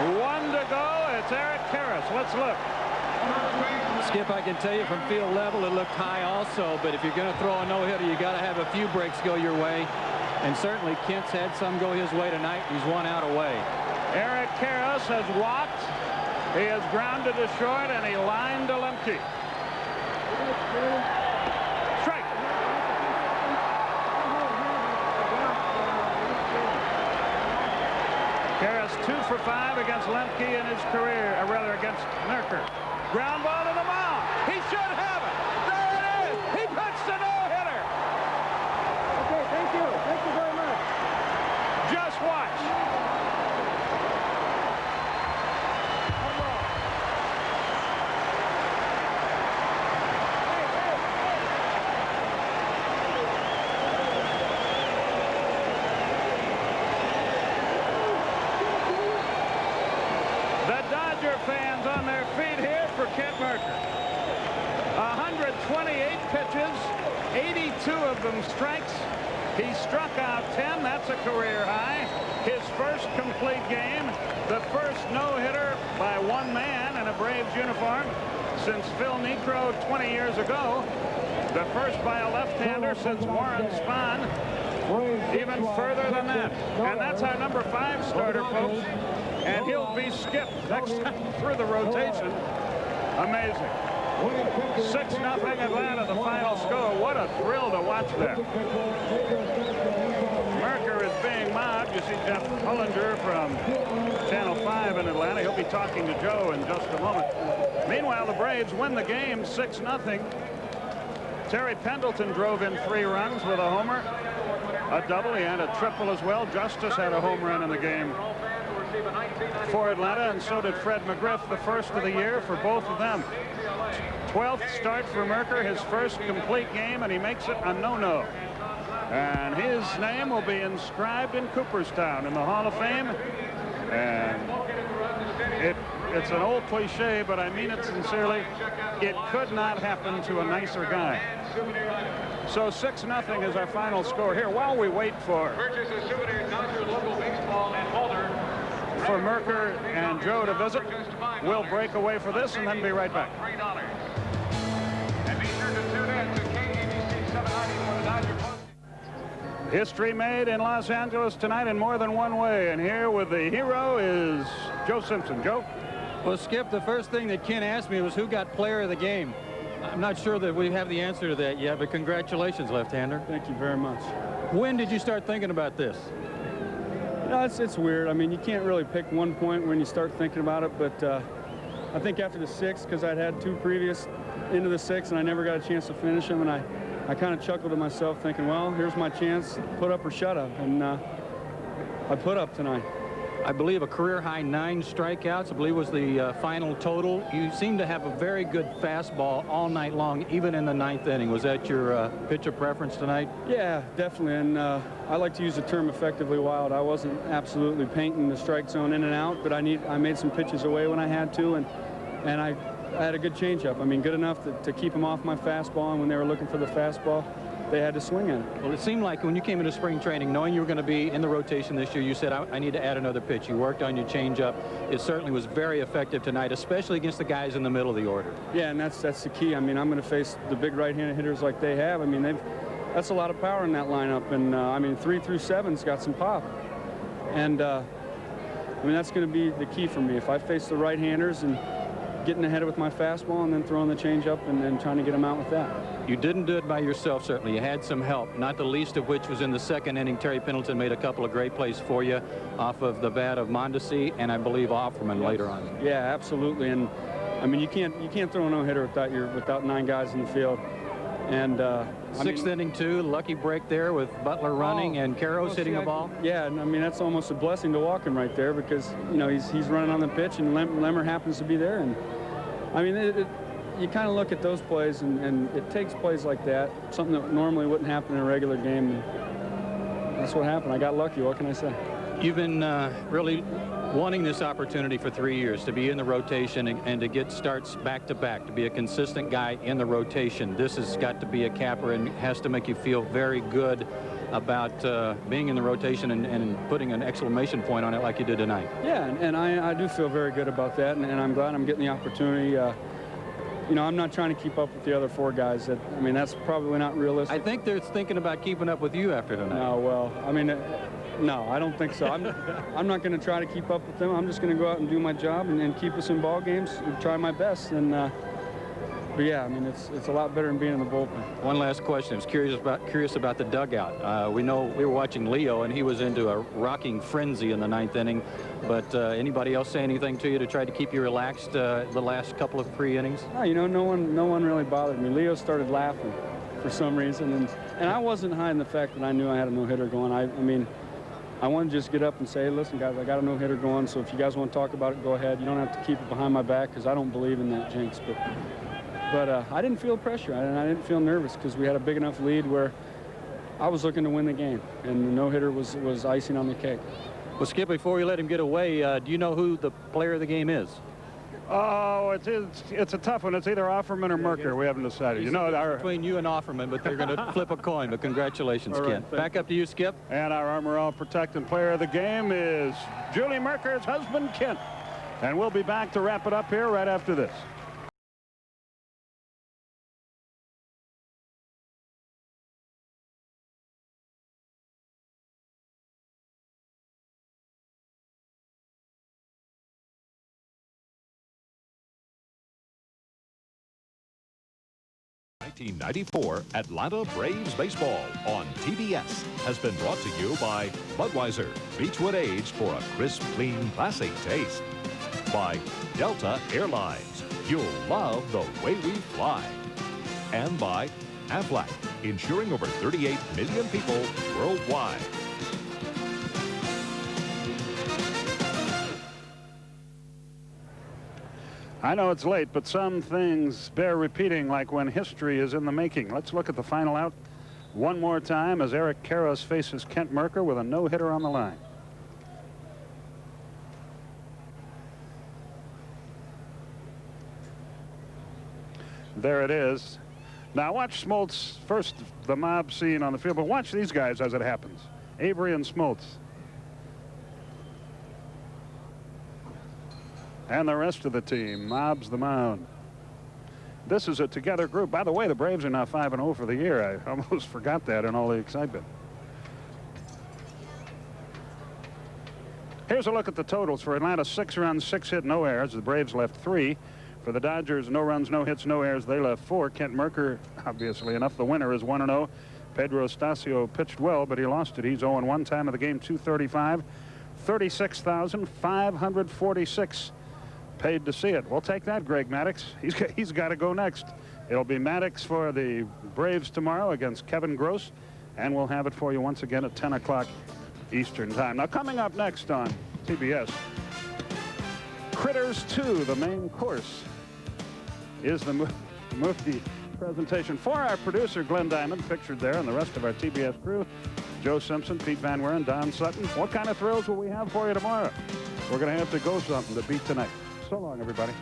One to go. It's Eric Karras. Let's look. Skip, I can tell you from field level it looked high also, but if you're going to throw a no-hitter, you got to have a few breaks go your way. And certainly Kent's had some go his way tonight. He's one out away. Eric Karras has walked. He has grounded to short, and he lined to Lemke. Strike. Karras 2 for 5 against Lemke in his career, or rather against Mercker. Ground ball to the mound. He should have it. There it is. He punched a no-hitter. Okay, thank you. Thank you very much. Just watch. Fans on their feet here for Kent Mercker. 128 pitches, 82 of them strikes. He struck out 10. That's a career high. His first complete game, the first no-hitter by one man in a Braves uniform since Phil Niekro 20 years ago. The first by a left-hander since Warren Spahn. Even further than that. And that's our number 5 starter, folks. And he'll be skipped next time through the rotation. Amazing. 6-0 Atlanta, the final score. What a thrill to watch that. Mercker is being mobbed. You see Jeff Hullinger from Channel 5 in Atlanta. He'll be talking to Joe in just a moment. Meanwhile, the Braves win the game 6-0. Terry Pendleton drove in 3 runs with a homer, a double. He had a triple as well. Justice had a home run in the game for Atlanta, and so did Fred McGriff, the first of the year for both of them. 12th start for Mercker, his first complete game, and he makes it a no-no. And his name will be inscribed in Cooperstown in the Hall of Fame. And it's an old cliche, but I mean it sincerely. It could not happen to a nicer guy. So 6-0 is our final score here. While we wait for Mercker and Joe to visit, we'll break away for this and then be right back. History made in Los Angeles tonight in more than one way, and here with the hero is Joe Simpson. Joe? Well, Skip, the first thing that Ken asked me was who got player of the game. I'm not sure that we have the answer to that yet, but congratulations, left-hander. Thank you very much. When did you start thinking about this? You know, it's weird. I mean, you can't really pick one point when you start thinking about it, but I think after the 6th, because I'd had 2 previous into the 6th and I never got a chance to finish them, and I kind of chuckled to myself thinking, well, here's my chance, put up or shut up, and I put up tonight. I believe a career-high 9 strikeouts, I believe was the final total. You seem to have a very good fastball all night long, even in the 9th inning. Was that your pitch of preference tonight? Yeah, definitely, and I like to use the term effectively wild. I wasn't absolutely painting the strike zone in and out, but I made some pitches away when I had to, and I had a good changeup. I mean, good enough to keep them off my fastball, and when they were looking for the fastball, they had to swing at it. Well, it seemed like when you came into spring training, knowing you were going to be in the rotation this year, you said, I need to add another pitch. You worked on your changeup. It certainly was very effective tonight, especially against the guys in the middle of the order. Yeah, and that's the key. I mean, I'm going to face the big right-handed hitters like they have. I mean, that's a lot of power in that lineup, and I mean, 3 through 7's got some pop. And I mean, that's going to be the key for me. If I face the right-handers and getting ahead with my fastball and then throwing the changeup and then trying to get them out with that. You didn't do it by yourself, certainly. You had some help, not the least of which was in the 2nd inning. Terry Pendleton made a couple of great plays for you off of the bat of Mondesi and I believe Offerman later on. Yeah, absolutely. And I mean, you can't throw a no-hitter without 9 guys in the field. And 6th inning too, lucky break there with Butler running and Karras hitting the ball. Yeah, and I mean, that's almost a blessing to walk him right there because, you know, he's running on the pitch and Lemmer happens to be there. And I mean, you kind of look at those plays and it takes plays like that, something that normally wouldn't happen in a regular game. And that's what happened. I got lucky. What can I say? You've been really wanting this opportunity for 3 years to be in the rotation and to get starts back-to-back, to be a consistent guy in the rotation. This has got to be a capper and has to make you feel very good about being in the rotation and putting an exclamation point on it like you did tonight. Yeah, and I do feel very good about that, and I'm glad I'm getting the opportunity. You know, I'm not trying to keep up with the other 4 guys. I mean, that's probably not realistic. I think they're thinking about keeping up with you after tonight. No, well, I mean, no, I don't think so. I'm not going to try to keep up with them. I'm just going to go out and do my job and keep us in ball games and try my best. And but yeah, I mean, it's a lot better than being in the bullpen. One last question. I was curious about the dugout. We know we were watching Leo, and he was into a rocking frenzy in the 9th inning. But anybody else say anything to you to try to keep you relaxed the last couple of 3 innings? No, you know, no one really bothered me. Leo started laughing for some reason, and I wasn't hiding the fact that I knew I had a no-hitter going. I mean, I want to just get up and say, listen, guys, I got a no-hitter going, so if you guys want to talk about it, go ahead. You don't have to keep it behind my back because I don't believe in that jinx. But I didn't feel pressure, and I didn't feel nervous because we had a big enough lead where I was looking to win the game, and the no-hitter was icing on the cake. Well, Skip, before we let him get away, do you know who the player of the game is? Oh, it's a tough one. It's either Offerman or Mercker. We haven't decided. You know, between you and Offerman, but they're going to flip a coin. But congratulations, right, Kent. Back up to you, Skip. And our Armor All protecting player of the game is Julie Mercker's husband, Kent. And we'll be back to wrap it up here right after this. The 1994 Atlanta Braves Baseball on TBS has been brought to you by Budweiser, Beechwood aged for a crisp, clean, classic taste. By Delta Airlines, you'll love the way we fly. And by Aflac, insuring over 38 million people worldwide. I know it's late, but some things bear repeating, like when history is in the making. Let's look at the final out one more time as Eric Karros faces Kent Mercker with a no-hitter on the line. There it is. Now watch Smoltz, first the mob scene on the field, but watch these guys as it happens. Avery and Smoltz. And the rest of the team mobs the mound. This is a together group. By the way, the Braves are now 5-0 for the year. I almost forgot that in all the excitement. Here's a look at the totals for Atlanta. 6 runs, 6 hit, no errors. The Braves left 3. For the Dodgers, no runs, no hits, no errors. They left 4. Kent Mercker, obviously enough. The winner is 1-0. Pedro Stasio pitched well, but he lost it. He's 0-1. Time of the game, 2:35. 36,546 paid to see it. We'll take that, Greg Maddux. He's got to go next. It'll be Maddux for the Braves tomorrow against Kevin Gross, and we'll have it for you once again at 10 o'clock Eastern time. Now, coming up next on TBS, Critters 2, the main course, is the movie presentation. For our producer, Glenn Diamond, pictured there, and the rest of our TBS crew, Joe Simpson, Pete Van Weeren, Don Sutton. What kind of thrills will we have for you tomorrow? We're going to have to go something to beat tonight. So long, everybody.